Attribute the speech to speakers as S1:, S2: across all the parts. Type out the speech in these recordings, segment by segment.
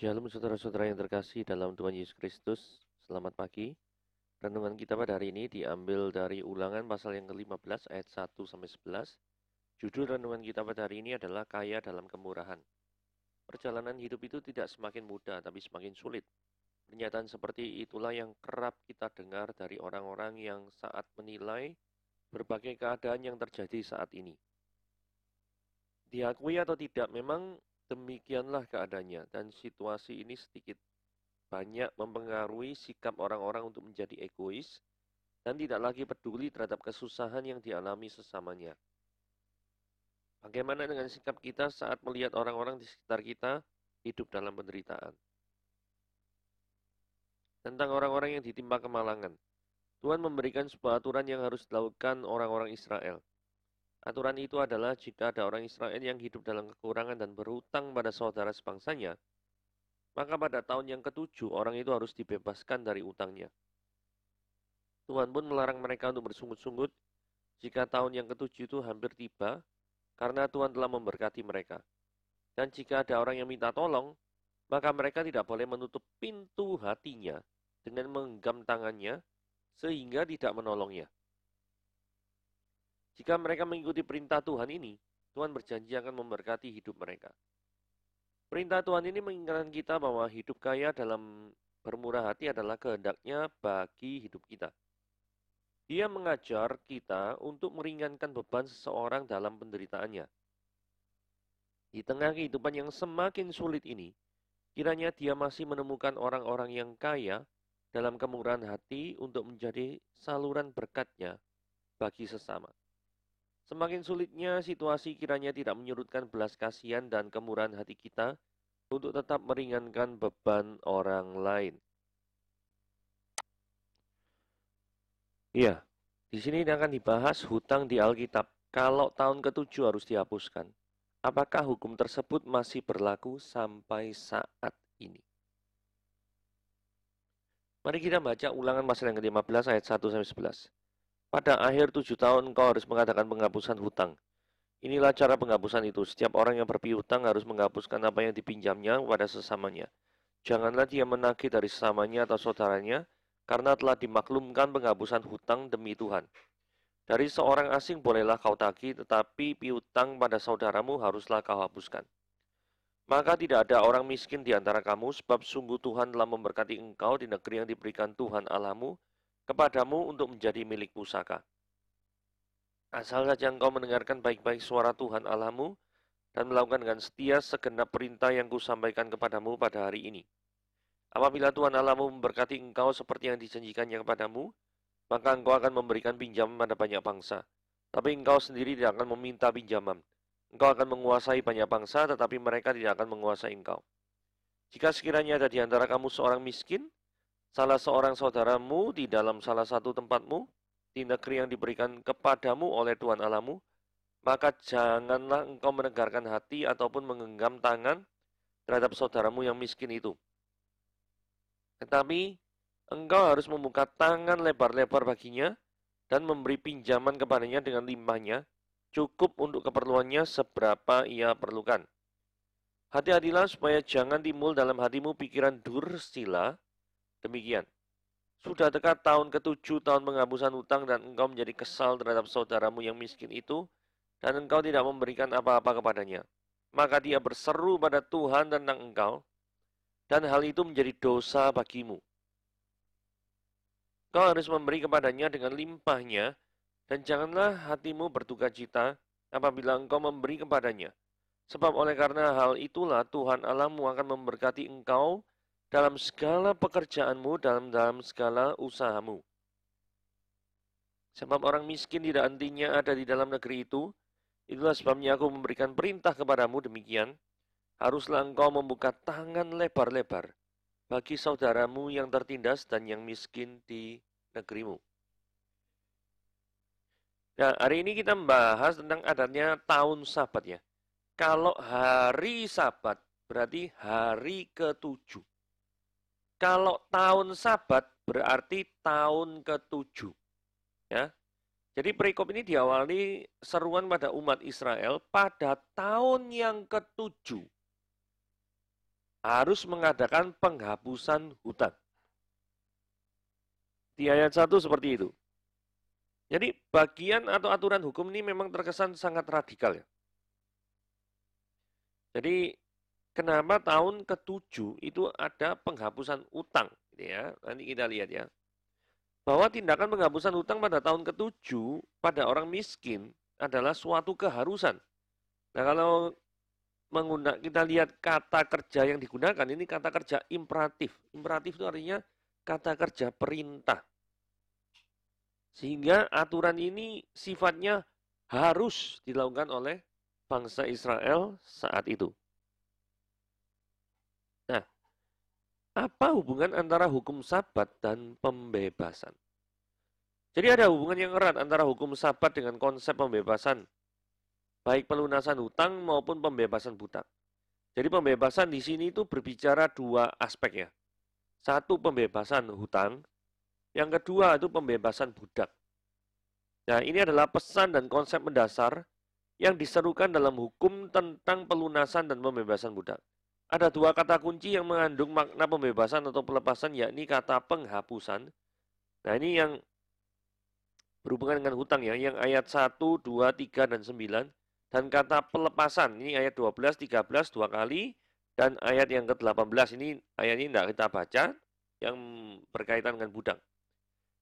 S1: Shalom saudara-saudara yang terkasih dalam Tuhan Yesus Kristus. Selamat pagi. Renungan kita pada hari ini diambil dari Ulangan pasal yang ke-15 ayat 1-11. Judul renungan kita pada hari ini adalah Kaya dalam Kemurahan. Perjalanan hidup itu tidak semakin mudah tapi semakin sulit. Pernyataan seperti itulah yang kerap kita dengar dari orang-orang yang saat menilai berbagai keadaan yang terjadi saat ini. Diakui atau tidak, memang demikianlah keadaannya, dan situasi ini sedikit banyak mempengaruhi sikap orang-orang untuk menjadi egois dan tidak lagi peduli terhadap kesusahan yang dialami sesamanya. Bagaimana dengan sikap kita saat melihat orang-orang di sekitar kita hidup dalam penderitaan? Tentang orang-orang yang ditimpa kemalangan, Tuhan memberikan sebuah aturan yang harus dilakukan orang-orang Israel. Aturan itu adalah jika ada orang Israel yang hidup dalam kekurangan dan berhutang pada saudara sebangsanya, maka pada tahun yang ketujuh orang itu harus dibebaskan dari utangnya. Tuhan pun melarang mereka untuk bersungut-sungut jika tahun yang ketujuh itu hampir tiba, karena Tuhan telah memberkati mereka. Dan jika ada orang yang minta tolong, maka mereka tidak boleh menutup pintu hatinya dengan menggenggam tangannya sehingga tidak menolongnya. Jika mereka mengikuti perintah Tuhan ini, Tuhan berjanji akan memberkati hidup mereka. Perintah Tuhan ini mengingatkan kita bahwa hidup kaya dalam bermurah hati adalah kehendaknya bagi hidup kita. Dia mengajar kita untuk meringankan beban seseorang dalam penderitaannya. Di tengah kehidupan yang semakin sulit ini, kiranya dia masih menemukan orang-orang yang kaya dalam kemurahan hati untuk menjadi saluran berkatnya bagi sesama. Semakin sulitnya situasi, kiranya tidak menyurutkan belas kasihan dan kemurahan hati kita untuk tetap meringankan beban orang lain. Iya, di sini akan dibahas hutang di Alkitab. Kalau tahun ke-7 harus dihapuskan, apakah hukum tersebut masih berlaku sampai saat ini? Mari kita baca Ulangan pasal yang ke-15 ayat 1-11. Pada akhir 7 tahun engkau harus mengadakan penghapusan hutang. Inilah cara penghapusan itu. Setiap orang yang berpiutang harus menghapuskan apa yang dipinjamnya kepada sesamanya. Janganlah dia menagih dari sesamanya atau saudaranya, karena telah dimaklumkan penghapusan hutang demi Tuhan. Dari seorang asing bolehlah kau tagih, tetapi piutang pada saudaramu haruslah kau hapuskan. Maka tidak ada orang miskin di antara kamu, sebab sungguh Tuhan telah memberkati engkau di negeri yang diberikan Tuhan Allahmu kepadamu untuk menjadi milik pusaka. Asal saja engkau mendengarkan baik-baik suara Tuhan Allahmu dan melakukan dengan setia segenap perintah yang kusampaikan kepadamu pada hari ini. Apabila Tuhan Allahmu memberkati engkau seperti yang dijanjikannya kepadamu, maka engkau akan memberikan pinjaman pada banyak bangsa. Tapi engkau sendiri tidak akan meminta pinjaman. Engkau akan menguasai banyak bangsa, tetapi mereka tidak akan menguasai engkau. Jika sekiranya ada di antara kamu seorang miskin, salah seorang saudaramu di dalam salah satu tempatmu, di negeri yang diberikan kepadamu oleh Tuhan Allahmu, maka janganlah engkau menegarkan hati ataupun menggenggam tangan terhadap saudaramu yang miskin itu. Tetapi engkau harus membuka tangan lebar-lebar baginya dan memberi pinjaman kepadanya dengan limpahnya, cukup untuk keperluannya seberapa ia perlukan. Hati-hatilah supaya jangan timbul dalam hatimu pikiran dursila. Demikian. Sudah dekat tahun ke-7 tahun penghapusan hutang dan engkau menjadi kesal terhadap saudaramu yang miskin itu dan engkau tidak memberikan apa-apa kepadanya. Maka dia berseru pada Tuhan tentang engkau dan hal itu menjadi dosa bagimu. Kau harus memberi kepadanya dengan limpahnya dan janganlah hatimu berduka cita apabila engkau memberi kepadanya. Sebab oleh karena hal itulah Tuhan Allahmu akan memberkati engkau dalam segala pekerjaanmu, dalam segala usahamu. Sebab orang miskin tidak hentinya ada di dalam negeri itu, itulah sebabnya aku memberikan perintah kepadamu demikian, haruslah engkau membuka tangan lebar-lebar bagi saudaramu yang tertindas dan yang miskin di negerimu. Nah, hari ini kita membahas tentang adanya tahun Sabat ya. Kalau hari Sabat berarti hari ke-7. Kalau tahun Sabat berarti tahun ke-7. Ya. Jadi perikop ini diawali seruan pada umat Israel pada tahun yang ke-7. harus mengadakan penghapusan hutang. Di ayat 1 seperti itu. Jadi bagian atau aturan hukum ini memang terkesan sangat radikal ya. Jadi kenapa tahun ke-7 itu ada penghapusan utang gitu ya. Nanti kita lihat ya. Bahwa tindakan penghapusan hutang pada tahun ke-7 pada orang miskin adalah suatu keharusan. Nah, kalau kita lihat kata kerja yang digunakan, ini kata kerja imperatif. Imperatif itu artinya kata kerja perintah. Sehingga aturan ini sifatnya harus dilakukan oleh bangsa Israel saat itu. Nah, apa hubungan antara hukum Sabat dan pembebasan? Jadi ada hubungan yang erat antara hukum Sabat dengan konsep pembebasan, baik pelunasan hutang maupun pembebasan budak. Jadi pembebasan di sini itu berbicara dua aspek ya. Satu pembebasan hutang, yang kedua itu pembebasan budak. Nah, ini adalah pesan dan konsep mendasar yang diserukan dalam hukum tentang pelunasan dan pembebasan budak. Ada dua kata kunci yang mengandung makna pembebasan atau pelepasan, yakni kata penghapusan. Nah, ini yang berhubungan dengan hutang ya, yang ayat 1, 2, 3, dan 9. Dan kata pelepasan, ini ayat 12, 13, dua kali. Dan ayat yang ke-18, ini ayat ini tidak kita baca, yang berkaitan dengan budak.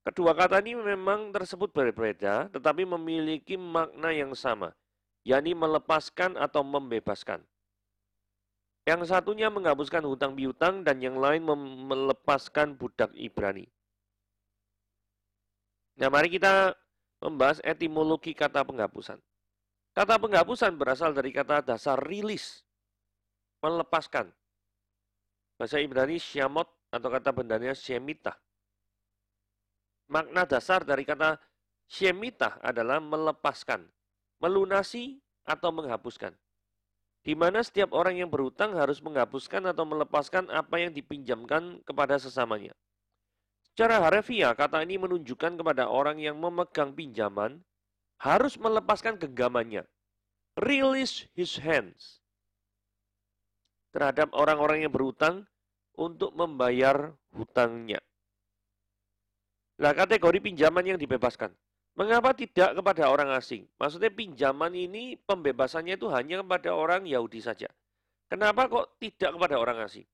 S1: Kedua kata ini memang tersebut berbeda, tetapi memiliki makna yang sama, yakni melepaskan atau membebaskan. Yang satunya menghapuskan hutang piutang dan yang lain melepaskan budak Ibrani. Nah, mari kita membahas etimologi kata penghapusan. Kata penghapusan berasal dari kata dasar rilis, melepaskan. Bahasa Ibrani syamot atau kata bendanya shemitah. Makna dasar dari kata shemitah adalah melepaskan, melunasi atau menghapuskan. Di mana setiap orang yang berhutang harus menghapuskan atau melepaskan apa yang dipinjamkan kepada sesamanya. Secara harfiah, kata ini menunjukkan kepada orang yang memegang pinjaman harus melepaskan genggamannya. Release his hands terhadap orang-orang yang berhutang untuk membayar hutangnya. Nah, kategori pinjaman yang dibebaskan. Mengapa tidak kepada orang asing? Maksudnya pinjaman ini pembebasannya itu hanya kepada orang Yahudi saja. Kenapa kok tidak kepada orang asing?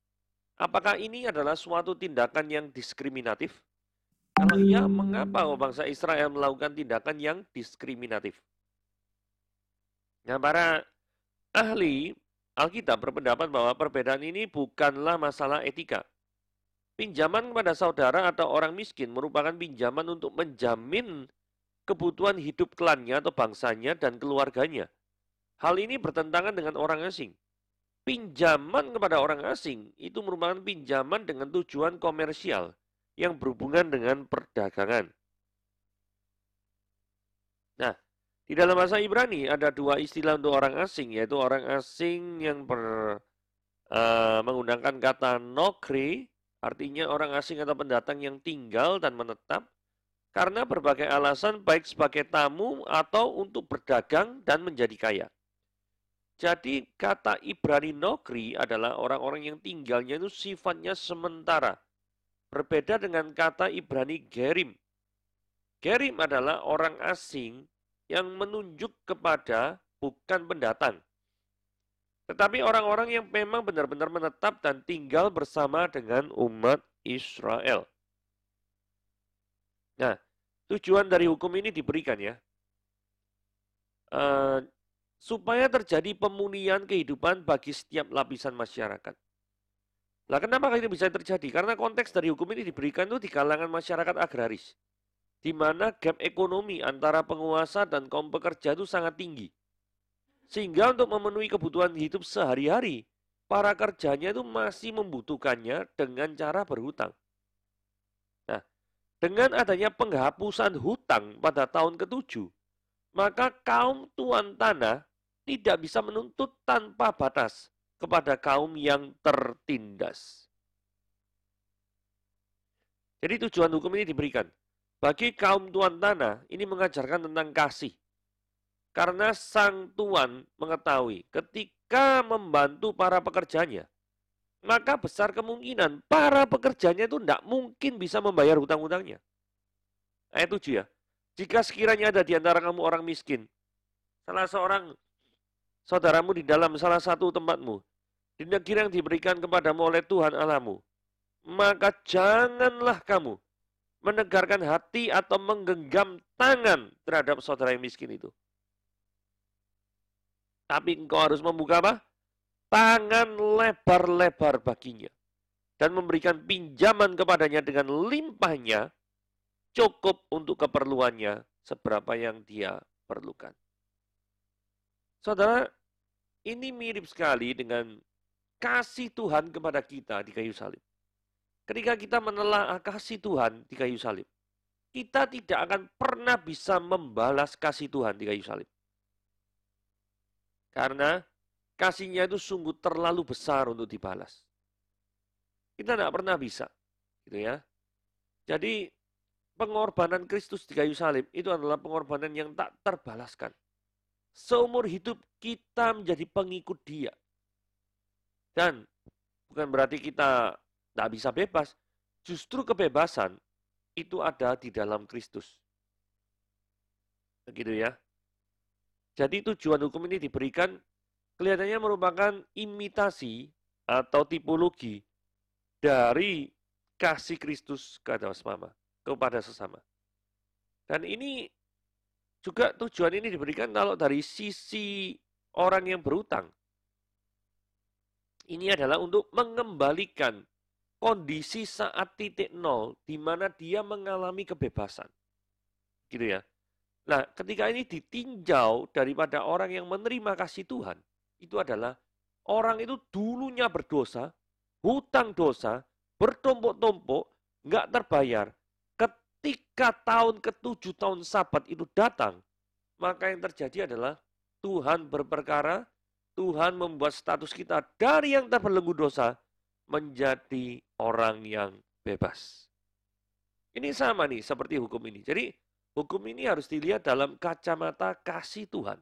S1: Apakah ini adalah suatu tindakan yang diskriminatif? Kalau iya, mengapa bangsa Israel melakukan tindakan yang diskriminatif? Nah, para ahli Alkitab berpendapat bahwa perbedaan ini bukanlah masalah etika. Pinjaman kepada saudara atau orang miskin merupakan pinjaman untuk menjamin kebutuhan hidup klannya atau bangsanya dan keluarganya. Hal ini bertentangan dengan orang asing. Pinjaman kepada orang asing itu merupakan pinjaman dengan tujuan komersial yang berhubungan dengan perdagangan. Nah, di dalam bahasa Ibrani ada dua istilah untuk orang asing, yaitu orang asing yang menggunakan kata nokri, artinya orang asing atau pendatang yang tinggal dan menetap, karena berbagai alasan baik sebagai tamu atau untuk berdagang dan menjadi kaya. Jadi kata Ibrani nokri adalah orang-orang yang tinggalnya itu sifatnya sementara. Berbeda dengan kata Ibrani gerim. Gerim adalah orang asing yang menunjuk kepada bukan pendatang. Tetapi orang-orang yang memang benar-benar menetap dan tinggal bersama dengan umat Israel. Nah, tujuan dari hukum ini diberikan ya. Supaya terjadi pemulihan kehidupan bagi setiap lapisan masyarakat. Nah, kenapa ini bisa terjadi? Karena konteks dari hukum ini diberikan itu di kalangan masyarakat agraris, di mana gap ekonomi antara penguasa dan kaum pekerja itu sangat tinggi. Sehingga untuk memenuhi kebutuhan hidup sehari-hari, para kerjanya itu masih membutuhkannya dengan cara berhutang. Nah, dengan adanya penghapusan hutang pada tahun ke-7, maka kaum tuan tanah tidak bisa menuntut tanpa batas kepada kaum yang tertindas. Jadi tujuan hukum ini diberikan. Bagi kaum tuan tanah, ini mengajarkan tentang kasih. Karena sang tuan mengetahui ketika membantu para pekerjanya, maka besar kemungkinan para pekerjanya itu tidak mungkin bisa membayar hutang-hutangnya. Ayat 7 ya. Jika sekiranya ada di antara kamu orang miskin, salah seorang saudaramu di dalam salah satu tempatmu, di negeri yang diberikan kepadamu oleh Tuhan Allahmu, maka janganlah kamu menegarkan hati atau menggenggam tangan terhadap saudara yang miskin itu. Tapi engkau harus membuka apa? Tangan lebar-lebar baginya. Dan memberikan pinjaman kepadanya dengan limpahnya, cukup untuk keperluannya seberapa yang dia perlukan. Saudara, ini mirip sekali dengan kasih Tuhan kepada kita di kayu salib. Ketika kita menelaah kasih Tuhan di kayu salib, kita tidak akan pernah bisa membalas kasih Tuhan di kayu salib. Karena kasihnya itu sungguh terlalu besar untuk dibalas. Kita tidak pernah bisa, gitu ya. Jadi pengorbanan Kristus di kayu salib itu adalah pengorbanan yang tak terbalaskan. Seumur hidup kita menjadi pengikut Dia. Dan bukan berarti kita tidak bisa bebas. Justru kebebasan itu ada di dalam Kristus. Begitu ya. Jadi tujuan hukum ini diberikan kelihatannya merupakan imitasi atau tipologi dari kasih Kristus kepada sesama. Dan ini juga tujuan ini diberikan kalau dari sisi orang yang berutang. Ini adalah untuk mengembalikan kondisi saat titik nol di mana dia mengalami kebebasan. Gitu ya. Nah, ketika ini ditinjau daripada orang yang menerima kasih Tuhan, itu adalah orang itu dulunya berdosa, hutang dosa, bertumpuk-tumpuk, nggak terbayar. Ketika tahun ke-7 tahun Sabat itu datang, maka yang terjadi adalah Tuhan berperkara, Tuhan membuat status kita dari yang terbelenggu dosa menjadi orang yang bebas. Ini sama nih seperti hukum ini. Jadi hukum ini harus dilihat dalam kacamata kasih Tuhan.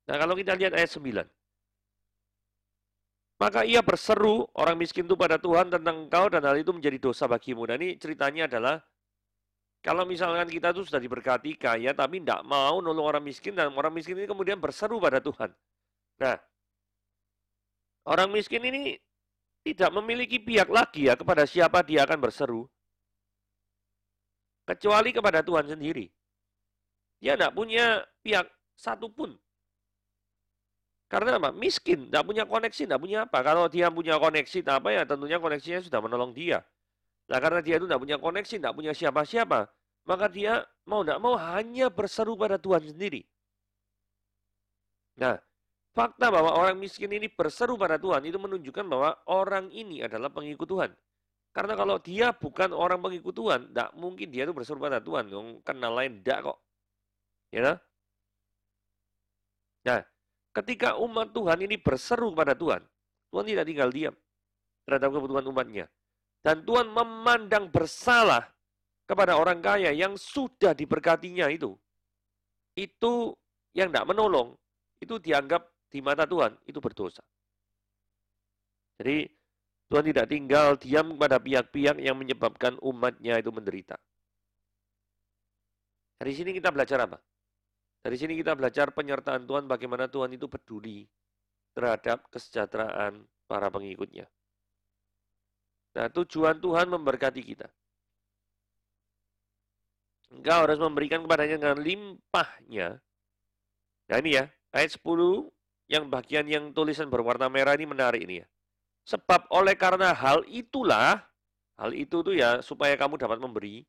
S1: Nah, kalau kita lihat ayat 9. Maka ia berseru orang miskin itu pada Tuhan tentang engkau dan hal itu menjadi dosa bagimu. Nah, ini ceritanya adalah kalau misalkan kita itu sudah diberkati kaya tapi tidak mau nolong orang miskin dan orang miskin ini kemudian berseru pada Tuhan. Nah, orang miskin ini tidak memiliki pihak lagi ya kepada siapa dia akan berseru. Kecuali kepada Tuhan sendiri. Dia tidak punya pihak satupun. Karena apa? Miskin, tidak punya koneksi, tidak punya apa. Kalau dia punya koneksi, apa ya tentunya koneksinya sudah menolong dia. Nah karena dia itu tidak punya koneksi, tidak punya siapa-siapa, maka dia mau tidak mau hanya berseru pada Tuhan sendiri. Nah, fakta bahwa orang miskin ini berseru pada Tuhan itu menunjukkan bahwa orang ini adalah pengikut Tuhan. Karena kalau dia bukan orang pengikut Tuhan, tidak mungkin dia itu berseru pada Tuhan. Kenal lain tidak kok. Ya. Nah, ketika umat Tuhan ini berseru kepada Tuhan, Tuhan tidak tinggal diam terhadap kebutuhan umatnya. Dan Tuhan memandang bersalah kepada orang kaya yang sudah diberkatinya itu. Itu yang tidak menolong, itu dianggap di mata Tuhan, itu berdosa. Jadi Tuhan tidak tinggal diam kepada pihak-pihak yang menyebabkan umatnya itu menderita. Dari sini kita belajar apa? Dari sini kita belajar penyertaan Tuhan, bagaimana Tuhan itu peduli terhadap kesejahteraan para pengikutnya. Nah, tujuan Tuhan memberkati kita. Engkau harus memberikan kepadanya dengan limpahnya. Nah ini ya, ayat 10 yang bagian yang tulisan berwarna merah ini menarik ini ya. Sebab oleh karena hal itulah, hal itu tuh ya supaya kamu dapat memberi,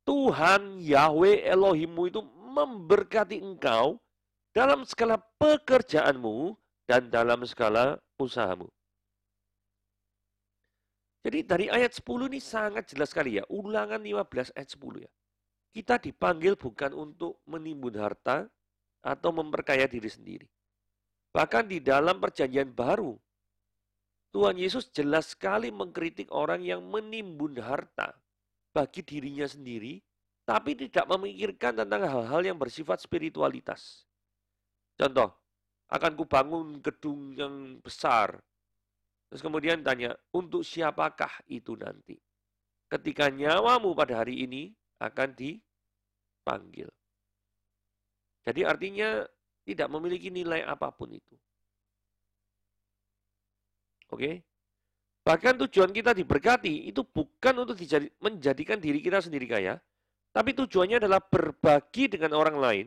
S1: Tuhan Yahweh Elohimmu itu memberkati engkau dalam segala pekerjaanmu dan dalam segala usahamu. Jadi dari ayat 10 ini sangat jelas sekali ya, Ulangan 15 ayat 10 ya. Kita dipanggil bukan untuk menimbun harta atau memperkaya diri sendiri. Bahkan di dalam perjanjian baru, Tuhan Yesus jelas sekali mengkritik orang yang menimbun harta bagi dirinya sendiri, tapi tidak memikirkan tentang hal-hal yang bersifat spiritualitas. Contoh, akan kubangun gedung yang besar, Terus kemudian tanya, untuk siapakah itu nanti? Ketika nyawamu pada hari ini akan dipanggil. Jadi artinya tidak memiliki nilai apapun itu. Oke? Bahkan tujuan kita diberkati itu bukan untuk menjadikan diri kita sendiri kaya, tapi tujuannya adalah berbagi dengan orang lain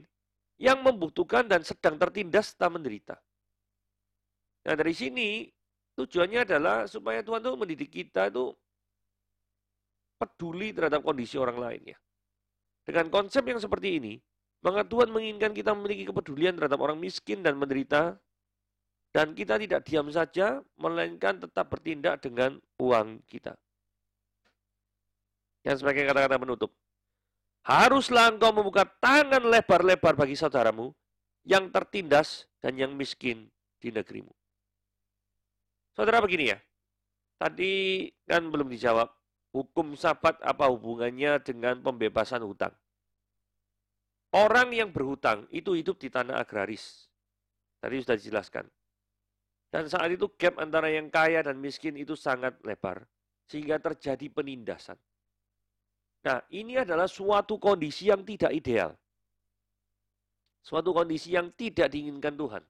S1: yang membutuhkan dan sedang tertindas serta menderita. Nah dari sini tujuannya adalah supaya Tuhan itu mendidik kita itu peduli terhadap kondisi orang lain ya. Dengan konsep yang seperti ini, maka Tuhan menginginkan kita memiliki kepedulian terhadap orang miskin dan menderita, dan kita tidak diam saja, melainkan tetap bertindak dengan uang kita. Yang sebagai kata-kata penutup, haruslah engkau membuka tangan lebar-lebar bagi saudaramu yang tertindas dan yang miskin di negerimu. Saudara begini ya, tadi kan belum dijawab, hukum Sabat apa hubungannya dengan pembebasan hutang? Orang yang berhutang itu hidup di tanah agraris. Tadi sudah dijelaskan. Dan saat itu gap antara yang kaya dan miskin itu sangat lebar. Sehingga terjadi penindasan. Nah, ini adalah suatu kondisi yang tidak ideal. Suatu kondisi yang tidak diinginkan Tuhan.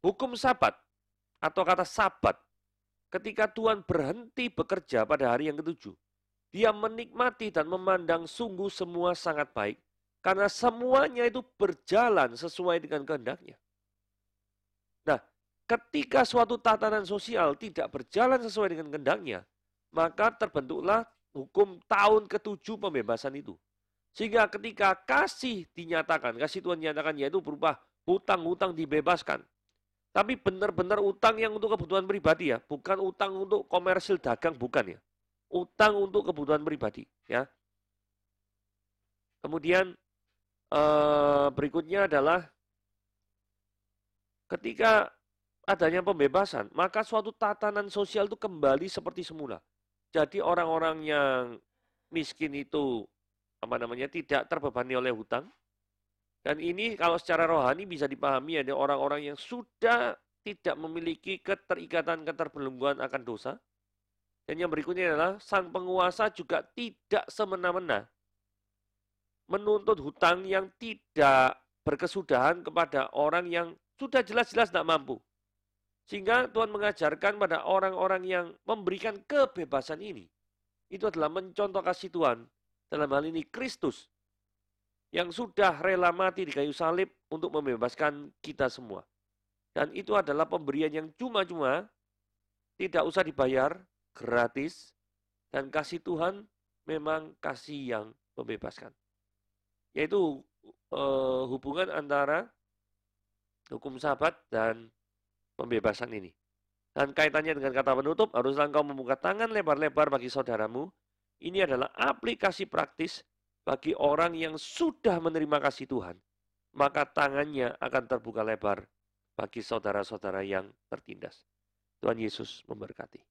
S1: Hukum Sabat atau kata Sabat, ketika Tuhan berhenti bekerja pada hari yang ketujuh, dia menikmati dan memandang sungguh semua sangat baik, karena semuanya itu berjalan sesuai dengan kehendaknya. Nah, ketika suatu tatanan sosial tidak berjalan sesuai dengan kehendaknya, maka terbentuklah hukum tahun ke-7 pembebasan itu. Sehingga ketika kasih dinyatakan, kasih Tuhan dinyatakan, yaitu berupa hutang-hutang dibebaskan. Tapi benar-benar utang yang untuk kebutuhan pribadi ya, bukan utang untuk komersil dagang, bukan ya. Utang untuk kebutuhan pribadi ya. Kemudian berikutnya adalah ketika adanya pembebasan, maka suatu tatanan sosial itu kembali seperti semula. Jadi orang-orang yang miskin itu tidak terbebani oleh hutang. Dan ini kalau secara rohani bisa dipahami ada orang-orang yang sudah tidak memiliki keterikatan-keterbelengguan akan dosa. Dan yang berikutnya adalah sang penguasa juga tidak semena-mena menuntut hutang yang tidak berkesudahan kepada orang yang sudah jelas-jelas tidak mampu. Sehingga Tuhan mengajarkan pada orang-orang yang memberikan kebebasan ini, itu adalah mencontoh kasih Tuhan, dalam hal ini Kristus, yang sudah rela mati di kayu salib untuk membebaskan kita semua. Dan itu adalah pemberian yang cuma-cuma, tidak usah dibayar, gratis, dan kasih Tuhan memang kasih yang membebaskan. Yaitu hubungan antara hukum Sabat dan pembebasan ini. Dan kaitannya dengan kata penutup, haruslah engkau membuka tangan lebar-lebar bagi saudaramu. Ini adalah aplikasi praktis bagi orang yang sudah menerima kasih Tuhan. Maka tangannya akan terbuka lebar bagi saudara-saudara yang tertindas. Tuhan Yesus memberkati.